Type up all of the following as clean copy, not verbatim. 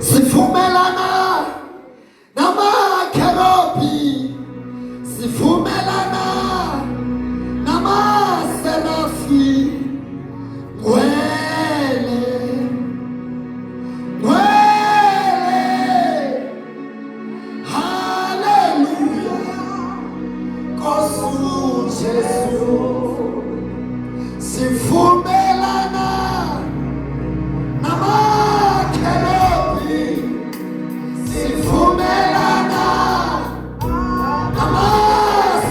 sivumelana namakherubi, sivumelana namaserafi, ngwele, ngwele, haleluya, Nkosi Jesu, sivumelana namakherubi, sivumelana namaserafi,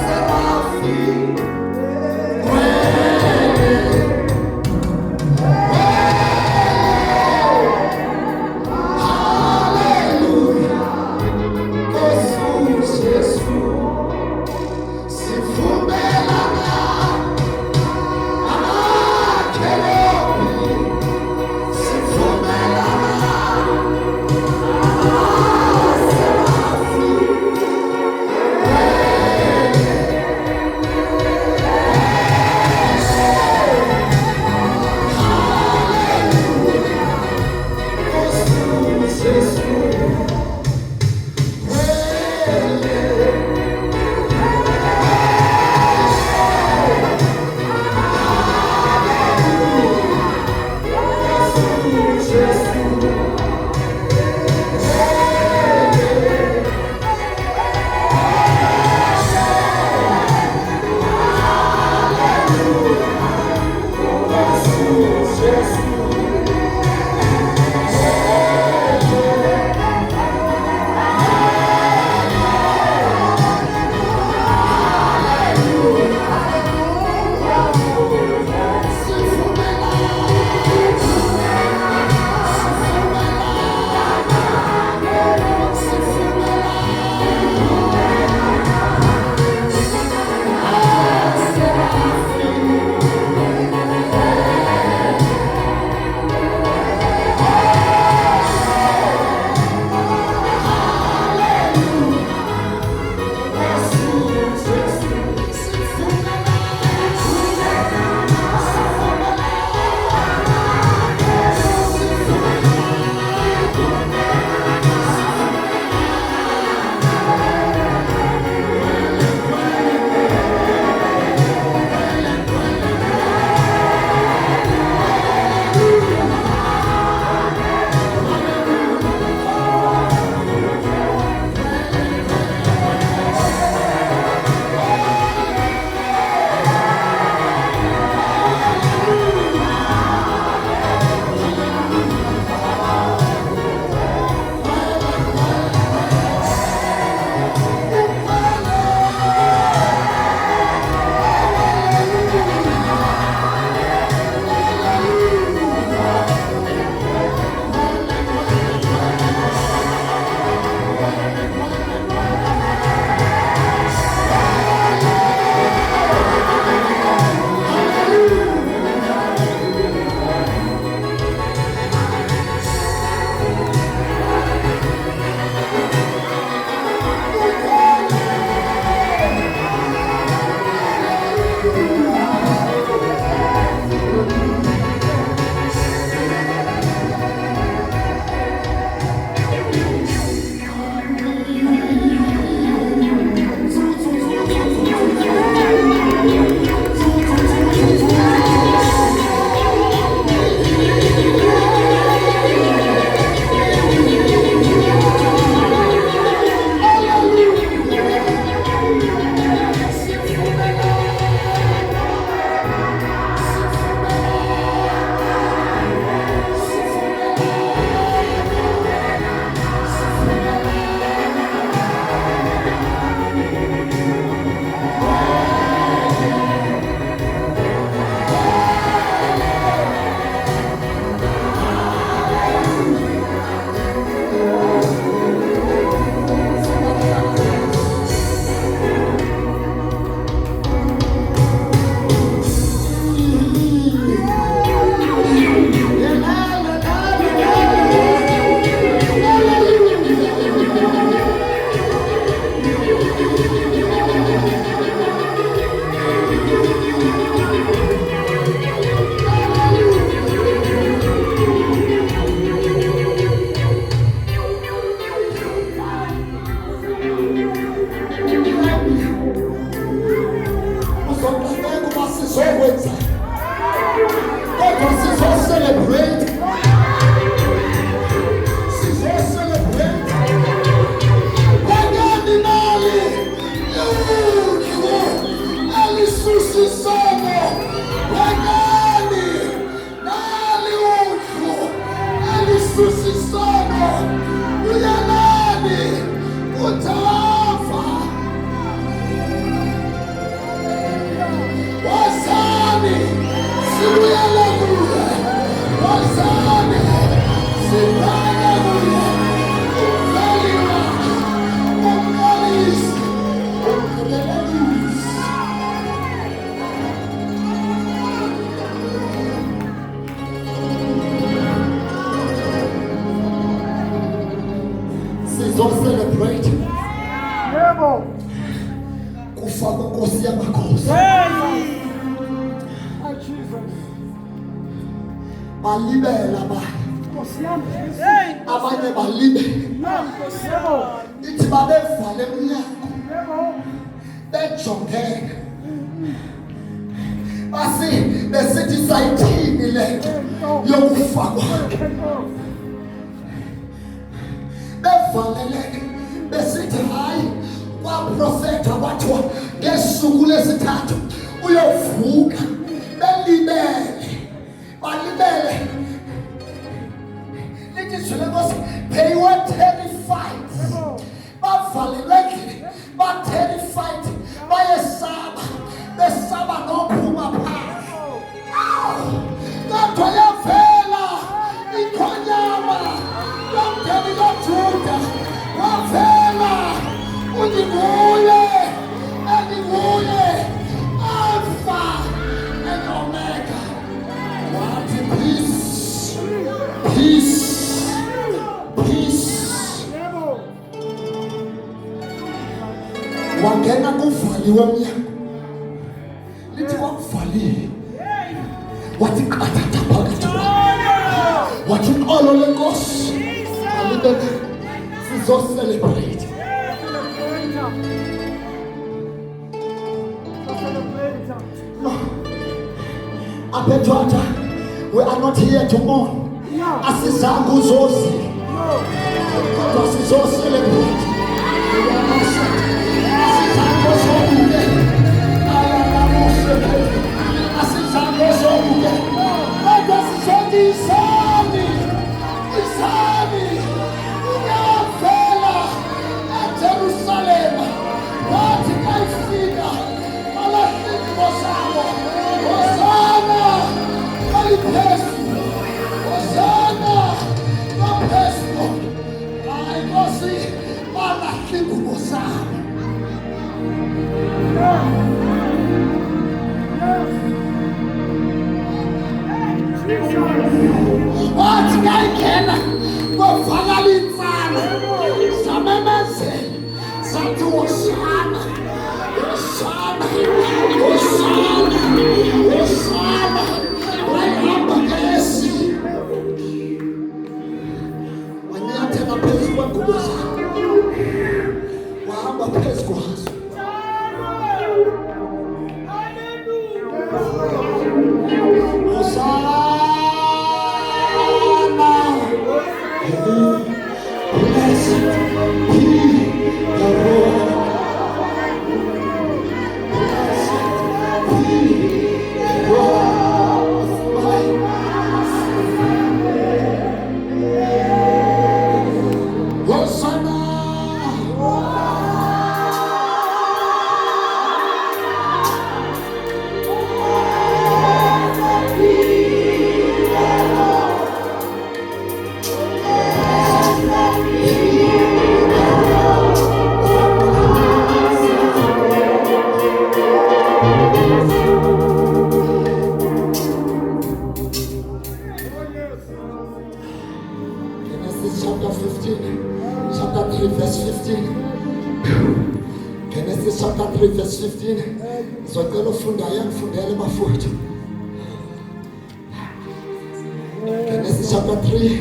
sizocelebrate Yebo. kufa kwenkosi yamakhosi. Jesus. Balibela abanye. Nkosi yami. Abanye balibela. Nkosi yebo. Ithi babevale emnyango. Yebo. Bejongene. Besithi sayithini lento yokufa kwakhe. Bevaleleke besithi hayi kwaprofeta kwathiwa ngesuku lesithathu uyovuka. Balibele lithi izwi lenkosi, they were terrified. Bavalelekile, ba-terrified, besaba nophuma phandle. Kodwa yavela ikhonyama yomndeni kaJuda, wavela uNinguye, Alpha and Omega. Wathi peace, peace, peace. Wangena kuvaliwe emnyango. Lithi wakuvaliwe. Wathi qathatha phakathi kwakhe. Wathi iqolo lenkosi. Alibeke sizocelebrate. Aphethatha, we are not here to mourn. Asizange uzozi. Kodwa sizocelebrate. Wathi ngayikena kwavakala insana samemezela sathi Hosana, Hosana, Hosana, Hosana, wayihamba ngesi wanyathela phezu kwengubo zakhe wahamba phezu kwazo. Genesis chapter 3 verse 15. Zocela ufunda yangifundele bafowethu. Genesis chapter 3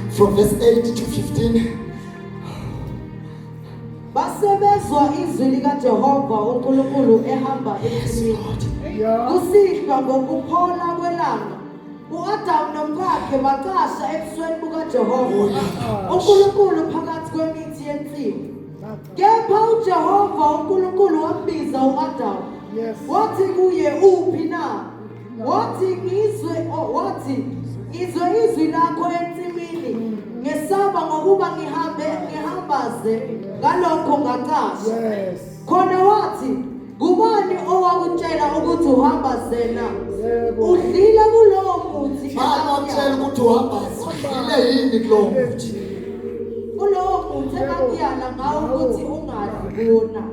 from verse 8 to 15. Basebezwa izwi likaJehova uNkulunkulu ehamba emthini. Kusihlwa ngokuphola kwelanga. U-Adamu nomkakhe baqasha ebusweni bukaJehova uNkulunkulu phakathi kwemithi yensimu. Kepha uJehova uNkulunkulu wambiza u-Adamu. Wathi kuye, uphi na? Wathi ngizwe izwi lakho ensimini. Ngesaba ngokuba ngihambaze ngalokho ngaqasha. Khona wathi, kubani owakutshela ukuthi uhambaze na? Udlile kulowo muthi. Bakutshela ukuthi uhambaze. Ile yini kulowo muthi? Kulowo muthi engakuyala ngawo ukuthi ungadli kuwona.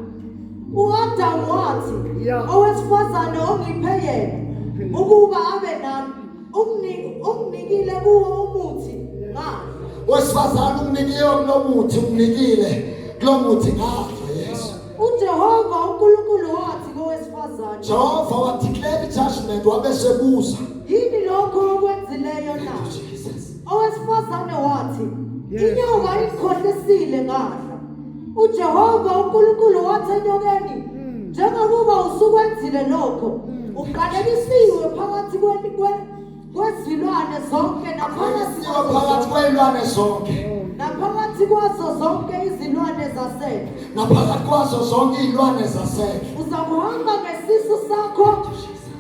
U-Adamu wathi, owesifazane ongiphe yena ukuba abe nami unginikile kuwo umuthi ngadla. wesifazane umnikiwe kulo muthi umnikile kulo muthi ngadla Yesu uJehova uNkulunkulu wathi kowesifazane Jehova wadeclare judgment wabesebuza yini lokho okwenzileyo na owesifazane wathi inyoka ikhohlisile ngadla uJehova uNkulunkulu wathi enyokeni njengoba usukwenzile lokho uqalekisiwe phakathi kwezilwane zonke phakathi kwezilwane zonke naphakathi kwazo zonke izilwane zasendle naphakathi kwazo zonke izilwane zasendle uzakuhamba ngesisu sakho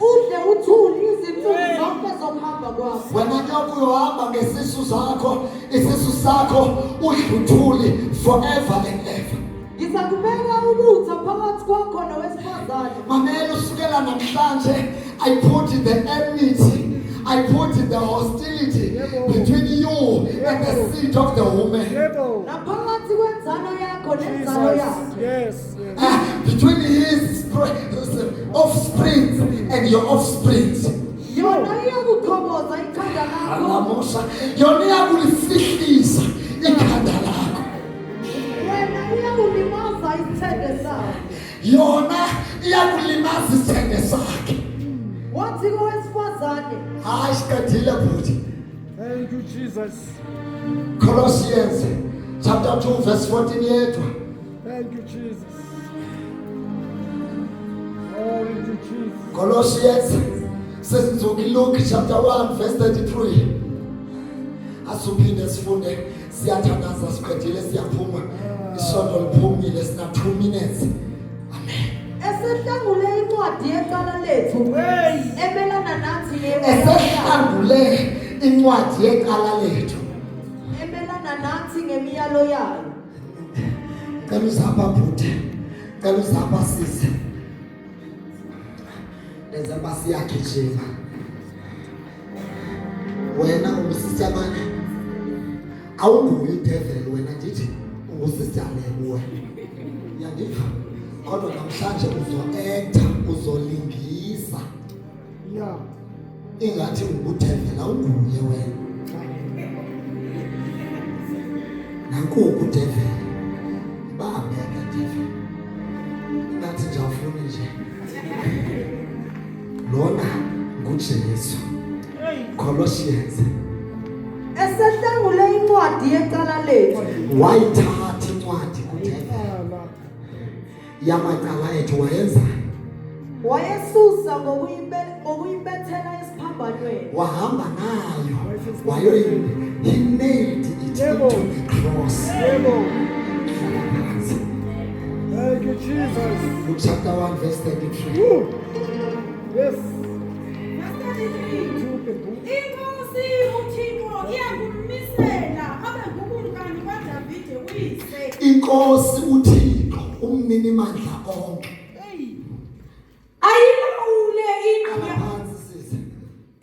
udle uthuli izinsuku zonke zokuhamba kwakho wena nyoka uyohamba ngesisu zakho isisu sakho udle uthuli forever and ever ngizakubeka ubutha phakathi kwakho nowesifazane mamela usukela namhlanje I put the enmity I put the hostility between you and the seed of the woman. naphakathi kwenzalo yakho nenzalo yakhe Yes. Between his offspring and your offspring. yona iyakukhoboza ikhanda lakho Alamusha. Yona iyakulifihlisa ikhanda lakho. wena iyakulimaza isithende sakho Yona iyakulimaza isithende sakhe. wathi kowesifazane Hayi sikadile futhi. Thank you, Jesus. Colossians chapter 2 verse 14 yedwa. Thank you, Jesus. Glory to Jesus. Colossians says Luke chapter 1 verse 33. Asuphinde sifunde siyathandaza siqedile siyaphuma isonto liphumile sina 2 minutes. Amen. esehlangule incwadi yeqala lethu emelana nathi Esehlangule incwadi yeqala lethu. emelana nathi ngemiyalo yayo Cela uzapha bhuti. Cela uzapha sisi. Ezaba siyagijima. Wena umsista manje awunguyi devil wena ngithi ungusista lewe. Yandiva. Kodwa namhlanje uzo-acta uzolingisa Yeah. ingathi ungudevil awunguye wena. Nanku udevil. Babeka devil. Ngathi nje afuna nje. Lona nguJesu. Colossians esehlangule incwadi yeqala lethu wayithatha incwadi kudevil yamacala ethu wayenza wayesusa ngokuyibethela esiphambanweni wahamba nayo wayo he nailed it into the cross. Thank you, Jesus. Luke chapter 1 verse 33. Woo. Yes. Inkosi uThixo iyakumisela abe ngukumkani kaDavide uyise. Inkosi uThixo umnini mandla onke. Ayilawule indlu. Phansi sisi.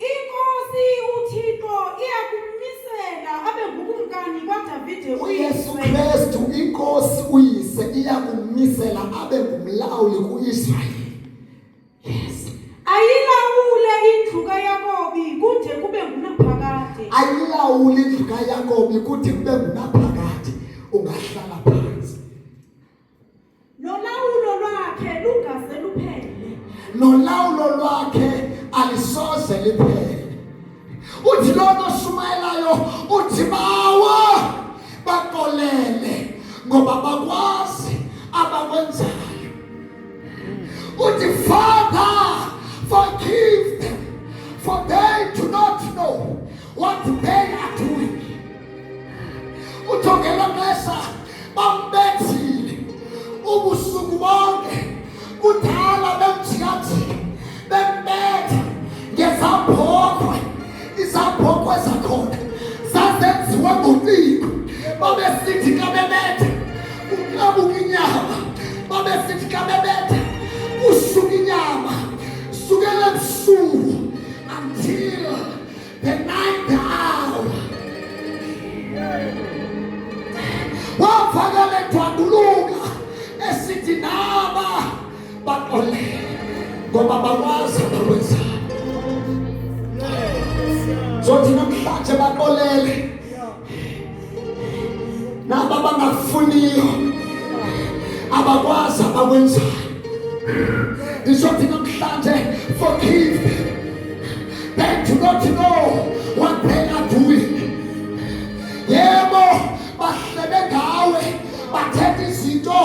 Inkosi uThixo iyakumisela abe ngukumkani kaDavide uYesu uyise. Kristu inkosi uyise iyakumisela abe ngumlawuli kuIsrayeli. Yes. Ayilawule indlu kaYakobi kude kube ngunaphakade. Ayilawule indlu kaYakobi kude kube ngunaphakade ungahlala phansi. Nolawulo lwakhe lugaze luphele. Nolawulo lwakhe alisoze liphele. Uthi lona oshumayelayo uthi bawa bakolele ngoba bakwazi abakwenzayo. Uthi Father forgive them for they do not know what they are doing. Uthongela mesa bambethile ubusuku bonke kudala bemthiyathi bembethe ngezabhokwe izabhokwe zakhona zazenziwe ngomlilo babesithi kabebethe uklabuka inyama babesithi kabebethe usuka inyama sukela ebusuku until the 9th hour. Wafakele twanduluka esithi naba baqolele ngoba bakwazi abakwenzayo. Zothi namhlanje baqolele abangakufuniyo abakwazi abakwenzayo. Ngisho thina namhlanje, forgive them. They do not know what they are doing. Yebo bahlebe ngawe bathethe izinto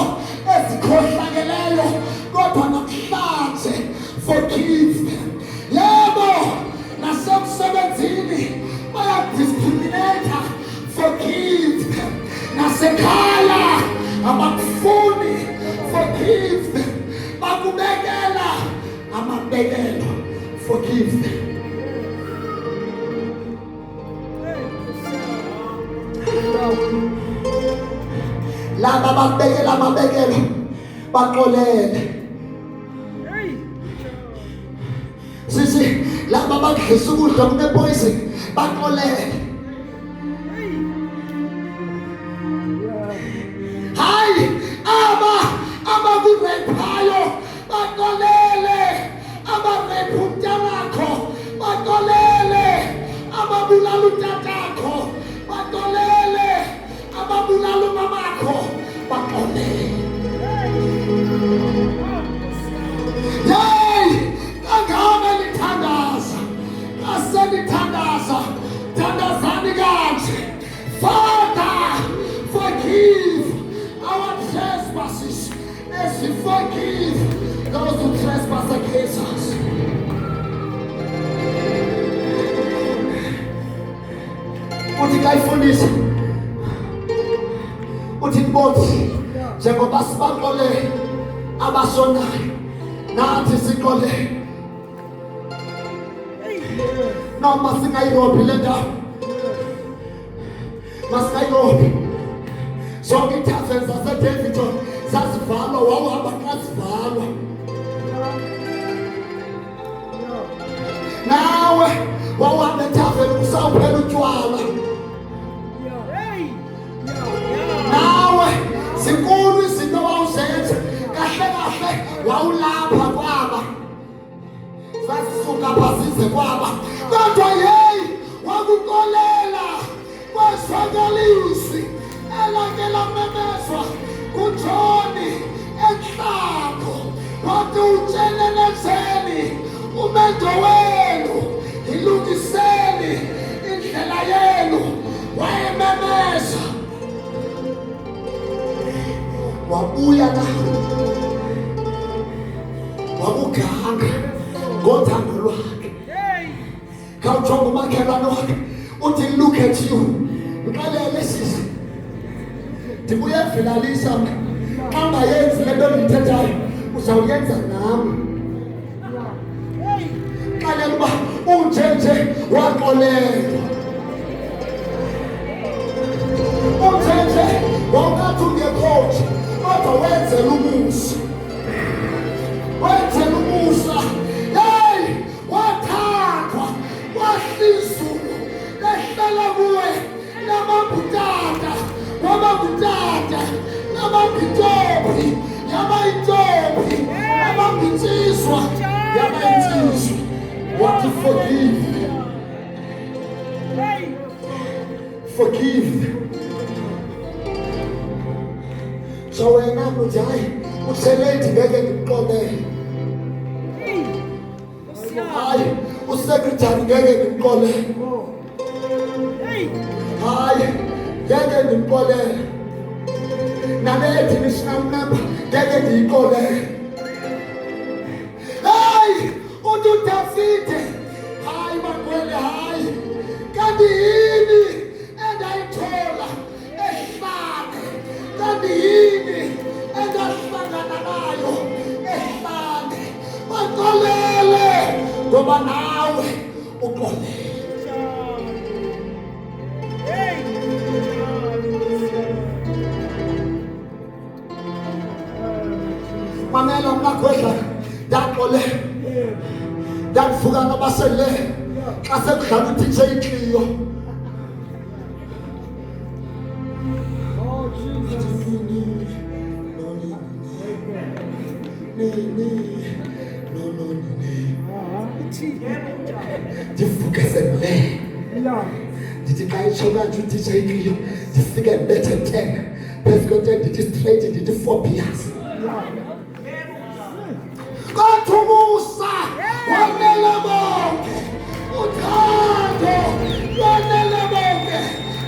ezikhohlakeleyo, kodwa namhlanje forgive them. Yebo nasemsebenzini bayadiscriminate, forgive them. Nasekhaya abakufuni, forgive them. Bakubekela amabekelo, forgive them. Laba bakubekela amabekelo baxolele. Sisi laba bakudlisa ukudla kunepoison baxolele. Hayi abakurephayo baxolele, abarepha umntanakho baxolele, ababulala utatakho baxolele, ababulala umamakho baxolele. Hey, kangaka nithandaza, asenithandaza, thandazani kanje. Father, forgive our trespasses as we forgive those who trespass against us. Uthi kayifundisa, uthi bothi njengoba sibaxolele abasonayo, nathi sixolele. Noma singayirobhi le ndawo, masingayirobhi. Zonke iithaveni zaseDaveyton zazivalwa, wawuhamba kazivalwa. Nawe wawuhamba ethaveni kusawuphela utywala. Nawe zinkulu izinto wawuzenza, kahle kahle wawulapha kwaba, zazisuka pha zize kwaba, kodwa yeyi wakukolela kwesakalisi elake lamemezwa kuJoni enhlako, wathi utshelelezeni umendo wenu, ilungiseni indlela yenu. Wayememeza, wabuya nawe wamuganga ngothando lwakhe. Khawujonga umakhelwane wakhe uthi look at you, mxelele sisi, ndikuyevilalisa mna, xa ungayenzi le nto ndiyithethayo uzawuyenza nam. Xelela uba unjenje waxolelwa, unjenje wawungathi ungekhoji, kodwa wenzela umusa, wenzela umusa. Hey, wathathwa wahlizulu lehlala kuwe namabhutata, wababhutata nababhitophi, yabayitophi, nababhitsiswa, yabayitsiswa. Wathi forgive, forgive. So wena uthi hayi useledi ngeke ngikuxolele, hayi usekretary ngeke ngikuxolele, hayi ngeke ngikuxolele, nale national member ngeke ngiyixolele. Hayi uthi uDavide, hayi makwele, hayi kanti yini endayithola ehlane, kanti yini engahlangana nayo ehlane. Baxolele ngoba nawe uxolele. Mamela mnakwedla ndaxolele, ndavuka nabasele xa sekudlala uDJ Clio. Oh, Jesus. Ndivuke semle Yeah. ndithi xa itsho kanje uDJ Clio ndifike ndibethe 10 persecuted ndithi straight ndithi phobias kodwa umusa wanele bonke uthando lwanele bonke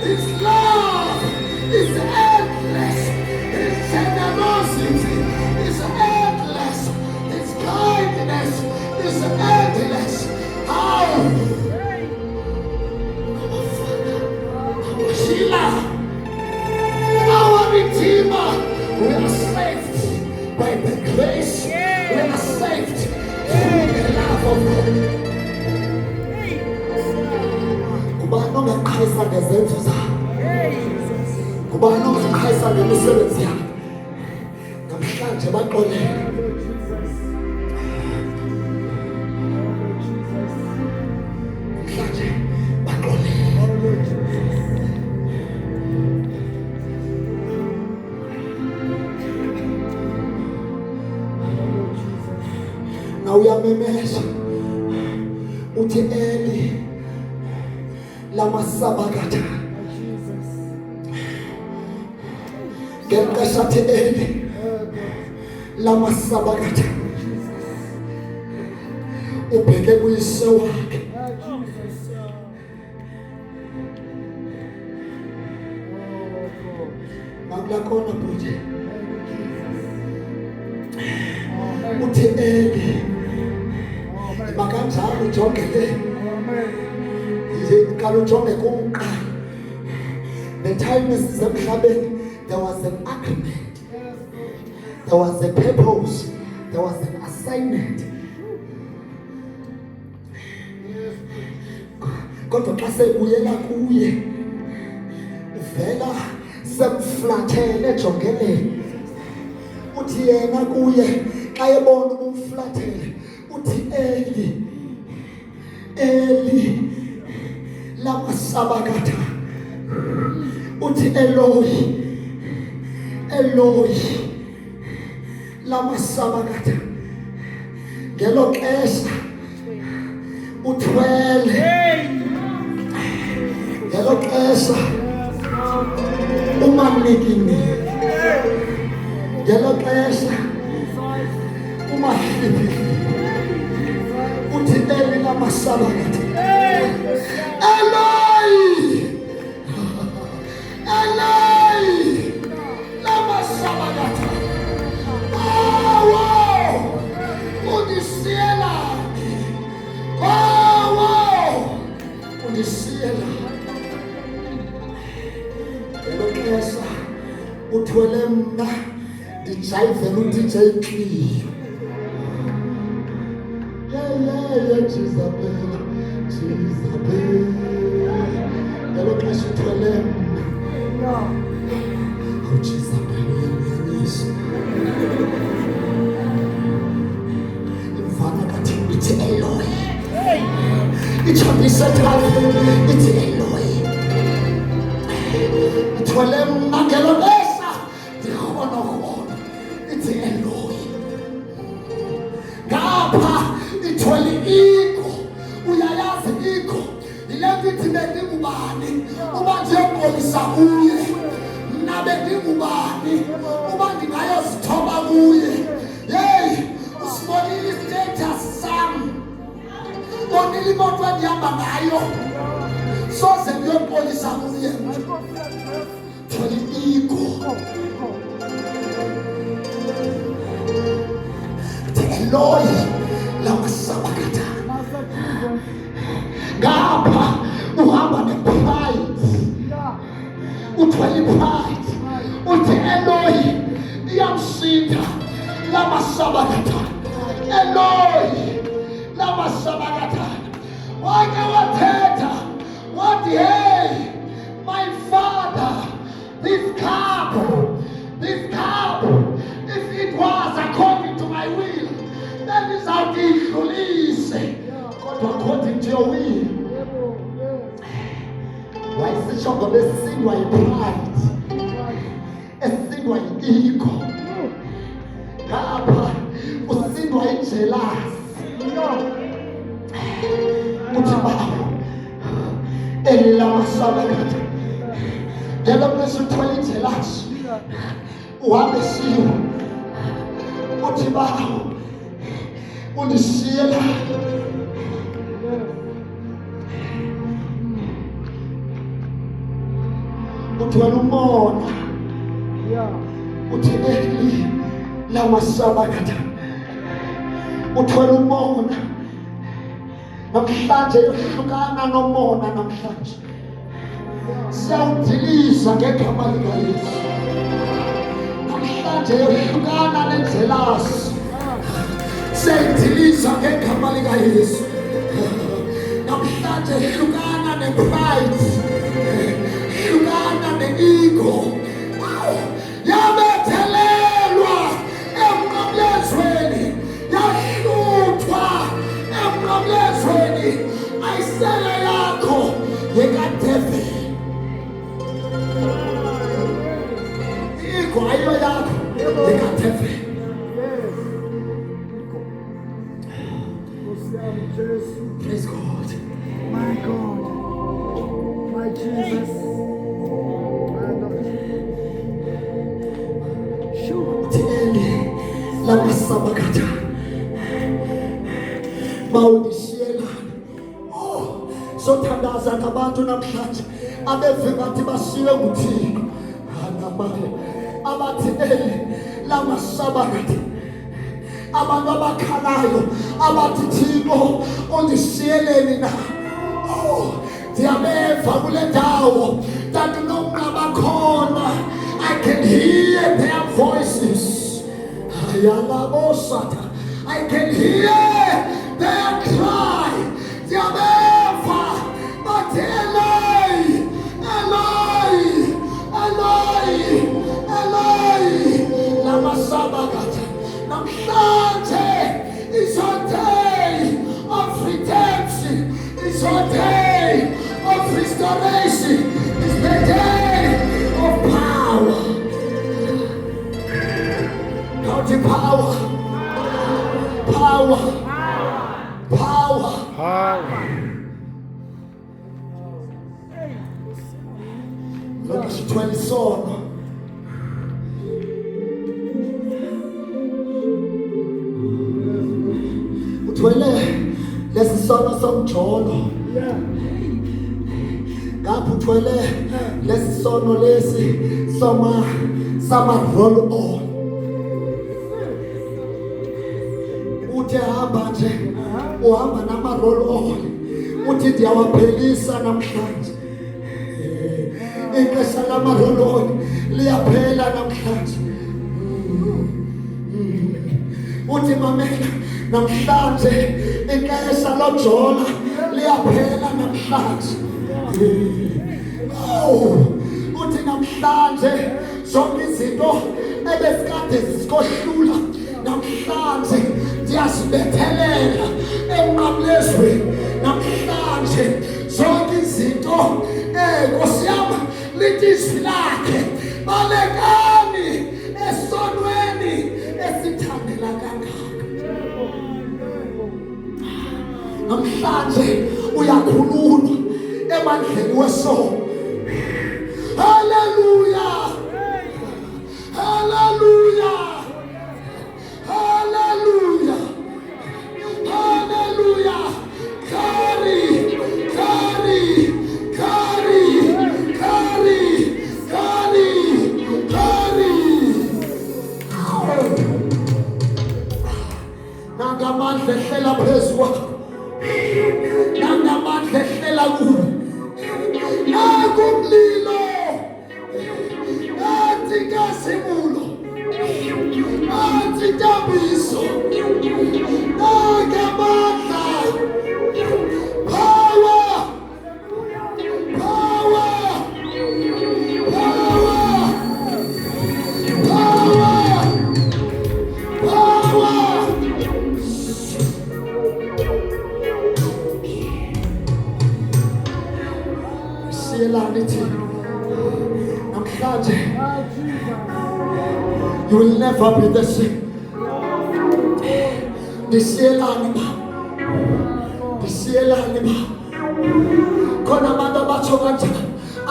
his love is endless his generosity is endless his kindness is endless how Sheila, our Redeemer, we are saved by the grace, we are saved through the love of God. Kubani ongaqhayisa ngezenzo zakho? Kubani ongaqhayisa ngemisebenzi yakho? Namhlanje baxolele. Namhlanje baxolele. Uyamemeza uthi Eli lamasabakatha ngexesha Eli lamasabakatha ubheke kuyise wakhe makulakona bhuti uthi Eli makanjalo ujonge kalujonge kumqala the time sisemhlabeni there was an agreement there was a purpose there was an assignment kodwa xa sebuyela kuye uvela semflathele ejongeleni uthi yena kuye xa ebona umflathele uthi Eli lamasabakatha uthi Eloi lamasabakatha ngelo xesha uthwele ngelo xesha umanikini ngelo xesha umahliphi uthi Eli lamasabakatha Eloi lamasabakatha undisiyela undisiyela ngelo xesha uthwele mna ndijayivela uDJ Clio Jezabel ngelo xesha uthwele mna Jezabel uyanyanyisa imvana kathi ithi Eloi ithambise thathu ithi Eloi ithwele mna ngelo xesha ndikhonokhona ithi Eloi ngapha ithwele iko uyayazi iko ile ngithi bendingubani uba ndiyokolisa kuye mna bendingubani uba ndingayozithoba kuye hey usibonile istatus sam bonile imoto endihamba ngayo soze ndiyokolisa kuye thwele iko Eloi lamasabakatha ngapha uhamba ne-pride uthwele i-pride uthi Eloi iyamsitha lamasabakatha Eloi lamasabakatha wake wathetha wathi hey my father this cup if it was according to my will then izawudidlulise kodwa according to your will wayisitsho ngoba esindwa yi-pride esindwa yi-ego ngapha usindwa yi-jealous uthi baba eli lamasabakatha Ngelo mnisi uthwele ijelasi. Uhambe siwe. Uthi bawo. Undishiye la. Uthwele umona. Uthi eli la masabakata. Uthwele umona. Namhlanje uhlukana nomona namhlanje. Siyawudilisa ngegama likaYesu. Namhlanje uhlukana nenzelasi. Siyawudilisa ngegama likaYesu. Namhlanje uhlukana nepride. Uhlukana ne-ego. Yabethelelwa emnqamlezweni. Yahluthwa emnqamlezweni. Ayisele yakho yekadeve. Ego ayiyo yakho yekadeve. Praise God. My God. My Jesus. My Lord. Thele la masabakata. Mawudishiyela. Oh, sothandaza ngabantu namhlanje abevingathi bashiwe nguThixo. Anamale. Abathi la masabakata. Abantu abakhalayo abathi Thixo undishiyeleni na. Oh, ndiyabeva kule ndawo ndandinomnqaba khona. I can hear their voices. Ayalabosata. I can hear their cry. Ndiyabeva bathi Eloi, Eloi, Eloi, Eloi. Lama sabakata. Namhlanje is your day of redemption. It's your day of restoration. It's the day of power. County power. Power. Power. Look at 20 sono. Uthwele lesisono somjolo. Ngapha uthwele lesisono lesi sama roll on. Uthi hamba nje uhamba nama roll on. Uthi ndiyawaphelisa namhlanje. Ixesha lama roll on liyaphela namhlanje. Uthi mamela namhlanje ixesha lojola liyaphela namhlanje. Oh, uthi namhlanje zonke izinto ebesikade zisikohlula namhlanje ndiyasibethelela emnqamlezweni. Namhlanje zonke izinto Nkosi yami lithi izwi lakhe balekani esonweni esithandela kangaka. Namhlanje uyakhululwa emandleni wesono. Hallelujah. Hallelujah. Hallelujah. Hallelujah. Carry. Nangamandla ehlela phezu kwakho. Nangamandla ehlela kuwe. Akumlilo. Athi kasimulo. Athi tabiso. Nangamandla. Power. You will never be the same. Khona abantu abatsho kanjani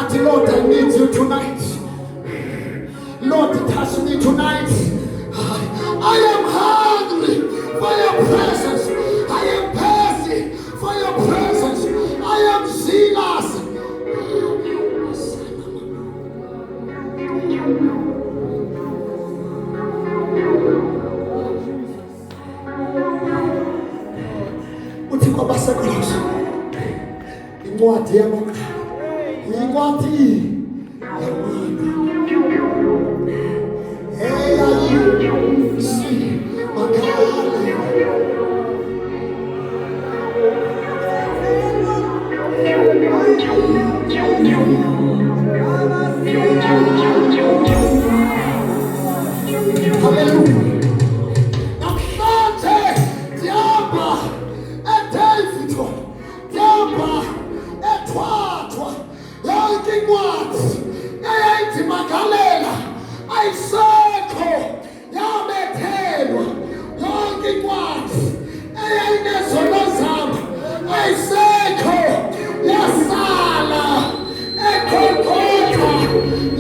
Ati Lord, I need you tonight. Lord, touch me tonight. I am hungry for your presence. I am thirsty for your presence. I am zealous. Uthi kwabaseKolose incwadi yamakhala incwadi Hallelujah. Namhlanje ndihamba eDavidton, ndihamba eThwathwa, yonke incwadi eyayindimakalela ayisekho, yabethelwa. Yonke incwadi eyayinezono zam ayisekho, yasala eGolgotha,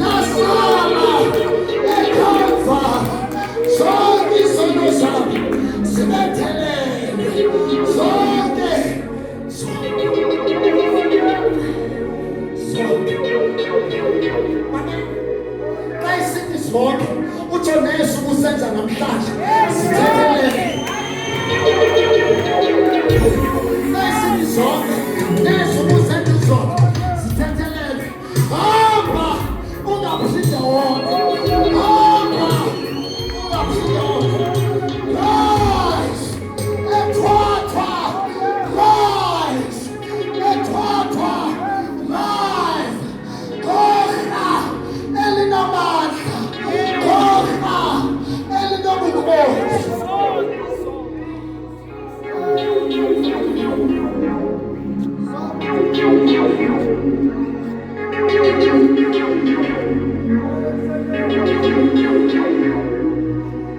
yasala eCalvary. Zonke izono zam zibethelelwe, zonke. Xa isithi zonke, utsho nesu usenza namhlanje zithethelele. Xa isithi zonke, nesu usenza zonke zithethelele. Hamba ungaphinde wonke, hamba ungaphinde wonke. Rise eThwathwa, rise eThwathwa, rise. Gokra elinamandla, gokra elinobukhosi.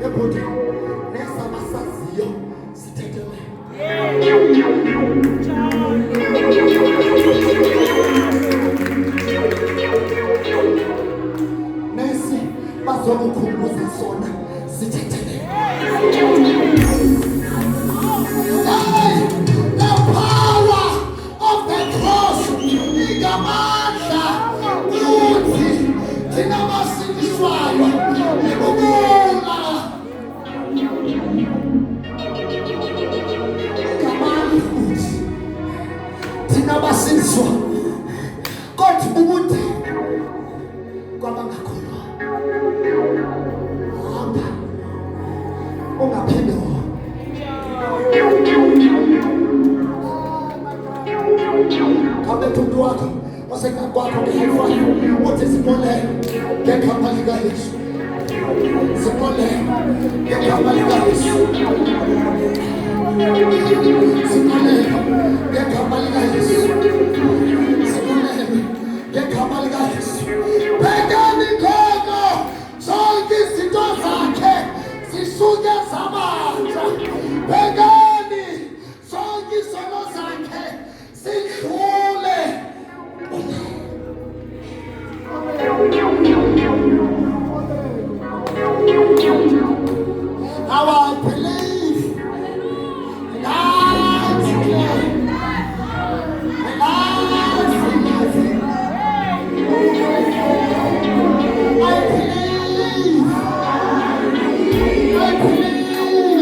Ebhodini nesabasaziyo sithethelele. Nesi bazokukhumbuza sona sithethelele. Hey, the power of the cross ingamandla uthi thina basindiswayo ibubula. Ingamandla uthi thina basindiswa kodwa ubude kwabangakholwa. Hamba ungaphinde wonke. Kabetha umuntu wakho wasekhaya kwakho ngeHighfive uthi sibonele ngegama likaYesu, sibonele ngegama likaYesu, sibonele ngegama likaYesu, sibonele ngegama likaYesu. Bhekani ngoko zonke izinto zakhe zisuke zamandla. Bhekani zonke izono zakhe zidlule. Now I believe, and I declare, and I believe. I believe.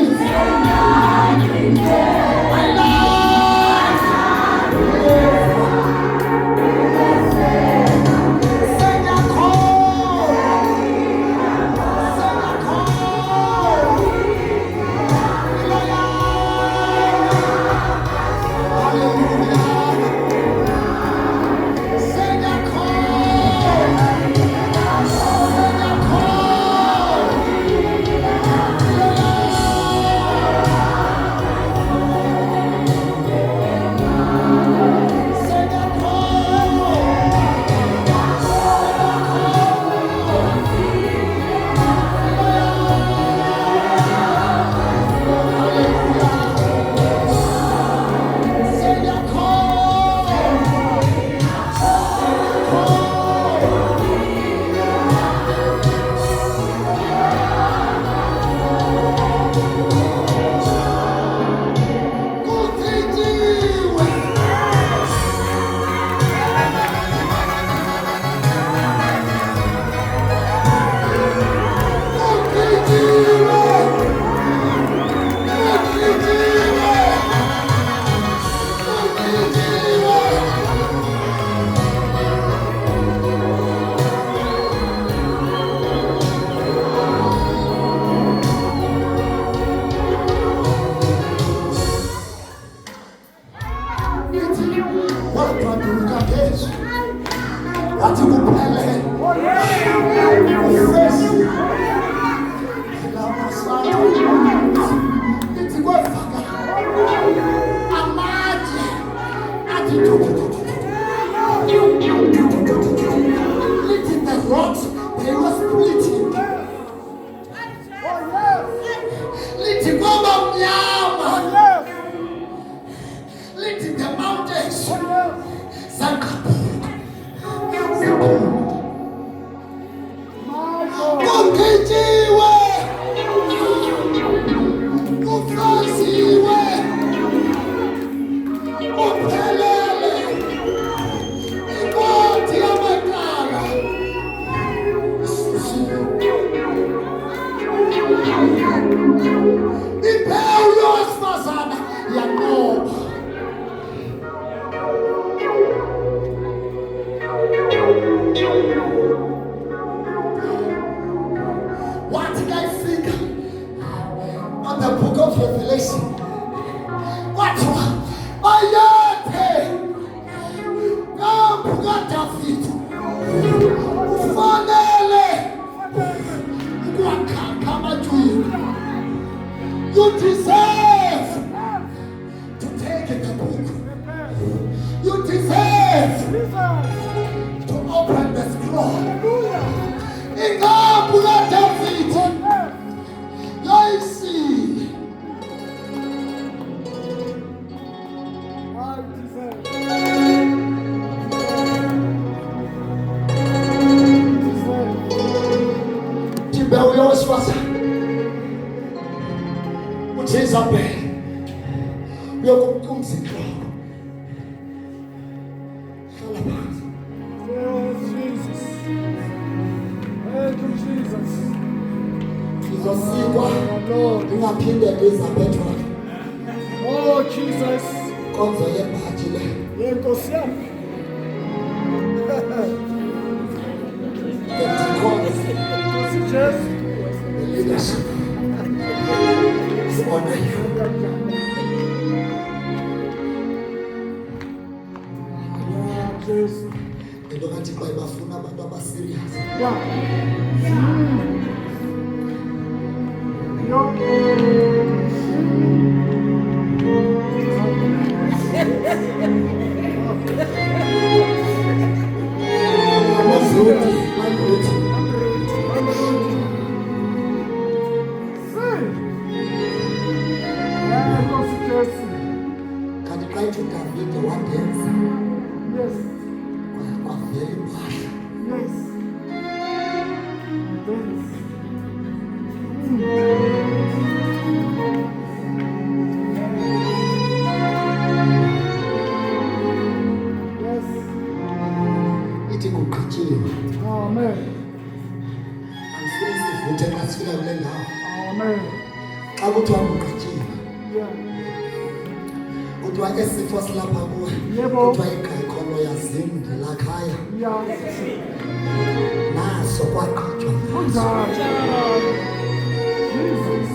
wesifazane uJezebel uyokumzinhloko hlala phansi. Oh, Jesus. Thank you, Jesus. Izosikwa Lord. ingaphinde Elizabethwa Oh, Jesus. konzo yebhaji le Yenkosi yami. the deacons, Nkosi Jesu. the leadership. Sibona you. Yeah, Jesu. Into kanti xa bafuna abantu abaserious. Yeah. Yo. Amazuti. Yeah, Nkosi Jesu. Kanti xa ithi uDavide wadenza Yes. kwavela impahla. Yes. Yes. Yes. Ithi kugqityiwe. Amen. Andifuni sivuthe xa sifika kule ndawo. Amen. Xa kuthiwa kugqityiwe Yeah. kuthiwa esifo silapha kuwe Yebo. kuthiwa igayikhono yazinde lakhaya Yeah. naso kwagqitywa God. Jesus.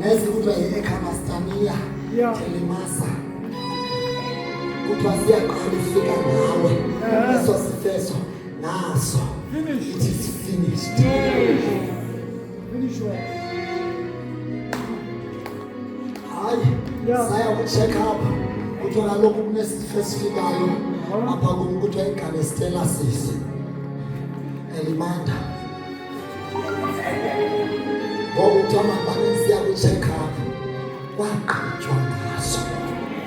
nezi kuthiwa yi-ekhamastania Yeah. telemasa kuthiwa siyaqala ufika nawe eso sifeso naso Finish. it is finished. Finish well. Hayi Yeah. saya kucheck up kuthiwa kaloku kunesifo esifikayo apha kum kuthiwa igalestelasis elimanda ngoku kuthiwa mabane siya kucheck up kwagqitywa ngaso.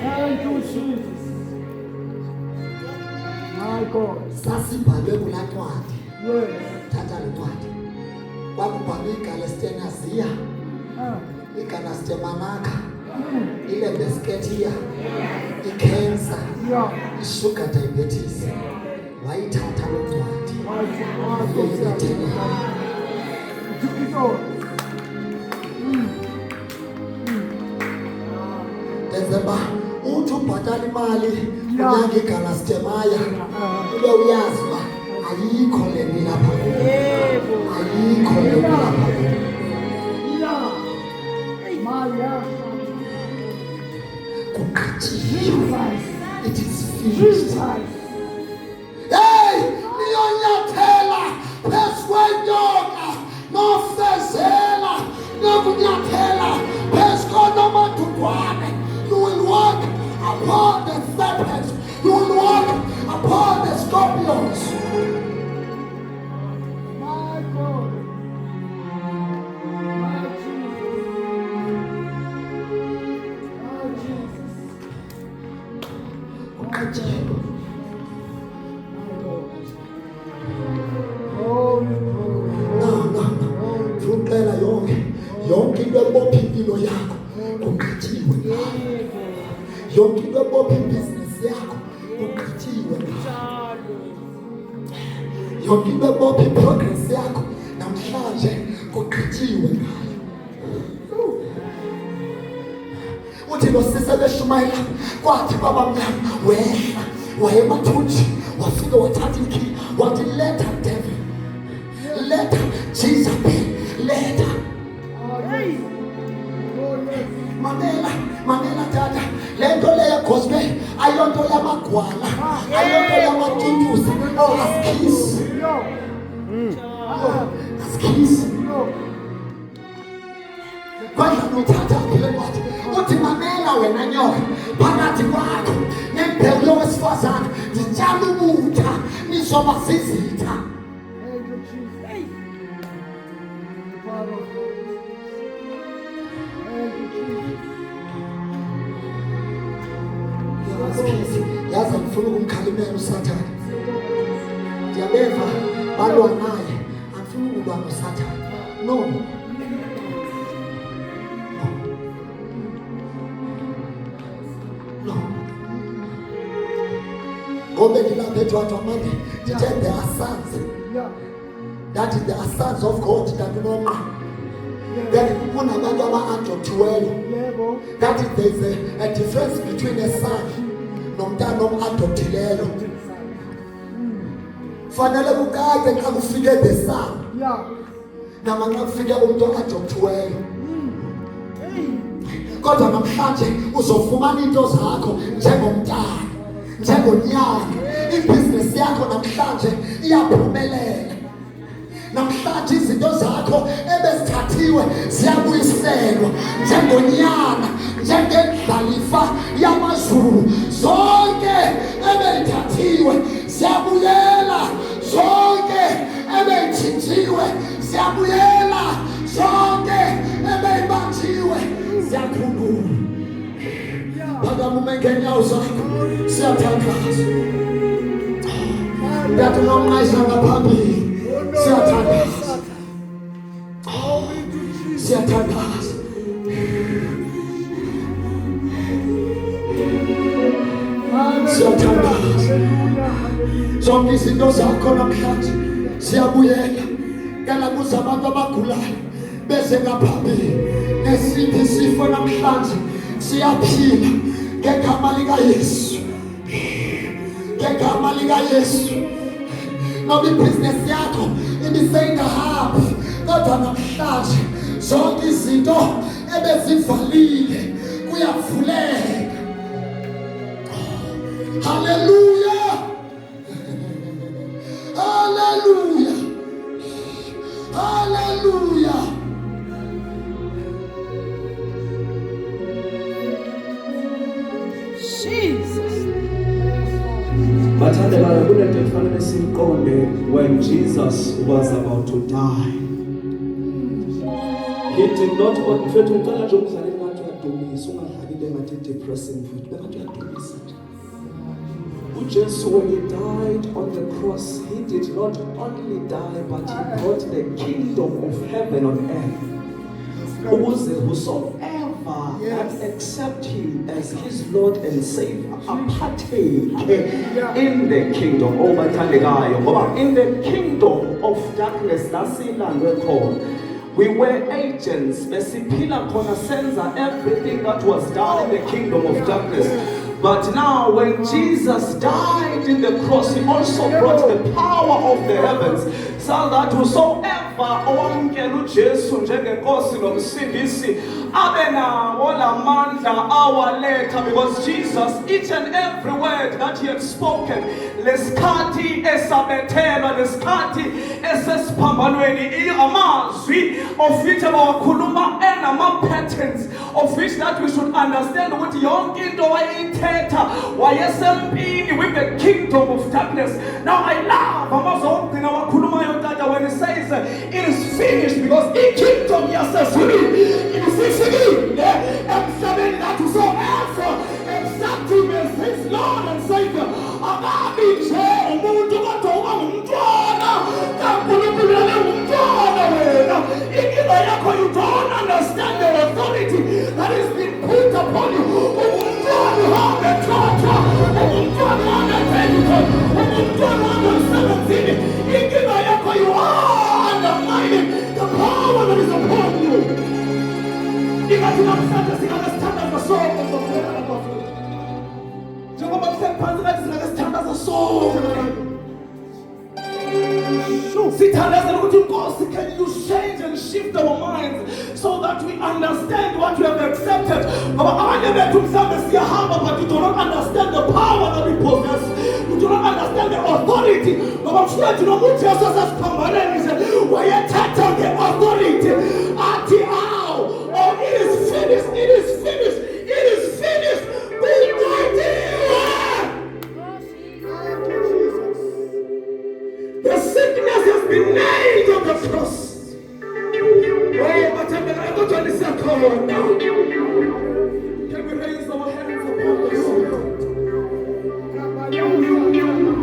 Thank you, Jesus. My God. Sasibhalwe kulaa ncwadi Yes. thatha le ncwadi kwakubhalwe igalestenasia iganastemanaka ilembesketia ikhensa Yeah. isugar diabetes wayithatha lo ncwadi December uthi ubhatala imali unyanga igalastemaya ube uyazi uba ayikho le nto ilapha kuwe. Ayikho le nto ilapha kuwe. Kugqityiwe. It is finished. Hey, niyonyathela phezu kwenyoka nofezela nokunyathela phezu konomadudwane. You will walk upon the serpents. You will walk upon the scorpions. My God. My Jesus. My Jesus. Kugqityiwe. My God. Holy, holy, No. Fuqela yonke into ebopha impilo yakho kugqityiwe ngayo. Yonke into ebopha ibhizinesi yakho kugqityiwe ngayo. Yonke into ebopha iprogress yakho namhlanje kugqityiwe ngayo. Uthi lo sise beshumayela kwathi baba mnyama wehla wayemathunji wafika wathatha ikhiyi wathi letha devil letha Jezebel letha. Mamela tata le nto leyo gospel ayonto yamagwala ayonto yamatyutyuza asikhisi asikhisi kwadla nothatha phile kwathi uthi mamela wena nyoka phakathi kwakho nembewu yowesifazane ndityala ubutha nizoba zizitha. Thank you, Jesus. The power of God. Thank you, Jesus. Asikhisi yazi angifuna ukumkhalimela usathane ndiyabeva balwa naye angifuna ukulwa noSathane. No. Ngoba ngilapha eJwaja manje ngithi there are sons. Yeah. That is, there are sons of God that know. Then kunabantu aba-adoptiweyo. Level. That is, there is a difference between a son nomntana om-adoptileyo. Fanele kukade xa kufike the son. Yeah. Nama xa kufike umuntu o-adoptiweyo. Hey. Kodwa namhlanje uzofumana into zakho njengomntana, njengonyana. Ibhizinesi yakho namhlanje iyaphumelela. Namhlanje izinto zakho ebezithathiwe ziyabuyiselwa njengonyana, njengendlalifa yamazulu. Zonke ebezithathiwe ziyabuyela, zonke ebezithinjiwe ziyabuyela, zonke ebezibanjiwe ziyakhululwa. Phakama umengenyawo zakho, siyathandaza. Ndathi nomnqayisa ngaphambili. Siyathandaza. Siyathandaza. Siyathandaza. Zonke izinto zakho namhlanje ziyabuyela. Kala kuze abantu abagulayo beze ngaphambili nesiphi isifo namhlanje siyaphila ngegama likaYesu. Ngegama likaYesu. Noba ibhizinesi yakho ibisengahambi, kodwa namhlanje zonke izinto ebezivalile kuyavuleka. Hallelujah. Hallelujah. Hallelujah. Jesus. Bathandekayo kulento efanele siqonde when Jesus was about to die. He did not mfethu ngicela nje ukudlalela ngathi uyadumisa ungadlalile ngathi depressing mfethu ngathi uyadumisa nje. uJesu when he died on the cross he did not only die but he brought the kingdom of heaven on earth. Ukuze whosoever that accept him as his Lord and Savior partake in the kingdom. Oh bathandekayo ngoba in the kingdom of darkness lasilandwe khona we were agents besiphila khona senza everything that was done in the kingdom of darkness. But now when Jesus died in the cross, he also brought the power of the heavens, so that whosoever owamkela uJesu njengenkosi nomsindisi abe nawo lamandla awaletha, because Jesus, each and every word that he had spoken, lesikhathi esabethelwa, lesikhathi esesiphambanweni, amazwi of which abawakhuluma enama-patterns of which that we should understand ukuthi yonke into wayithetha wayesempini with the kingdom of darkness. Now I love amazwi okugcina wakhulumayo tata when he says it is finished, because the kingdom yasezulwini isifikile emhlabeni that whosoever accept him as his Lord and Savior akabi nje umuntu kodwa uba ngumntwana kaNkulunkulu ngumntwana wena. Inkinga yakho you don't understand the authority that has been put upon you. Umntwana ongethwathwa, umntwana ongethethwa, umntwana ongasemenzini. Inkinga yakho you are undermining the power that is upon you. Ingathi namhlanje singasithandaza sonke sokuphela abafowethu. Njengoba kusephansi kathi singasithandaza sonke. Sithandazela ukuthi inkosi, can you change and shift our minds so that we understand what we have accepted? Ngoba abanye bethu mhlawumbe siyahamba but we do not understand the power that we possess. We do not understand the authority. Ngoba mfowethu nokuthi yasasiphambaneni nje wayethatha nge-authority athi aw, oh it is finished, it is finished, it is finished. The sickness has been nailed on the cross. Oh, but I'm going to listen to you now. Can we raise our hands upon the Lord?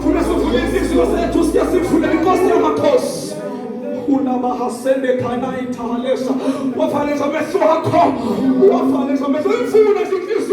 Kuna sufuri sisi wase tusikia sifuna mikosi ya makosi. Kuna Asende kana itahalesa. Wafaleza meso akho. Wafaleza meso imfuna izinhliziyo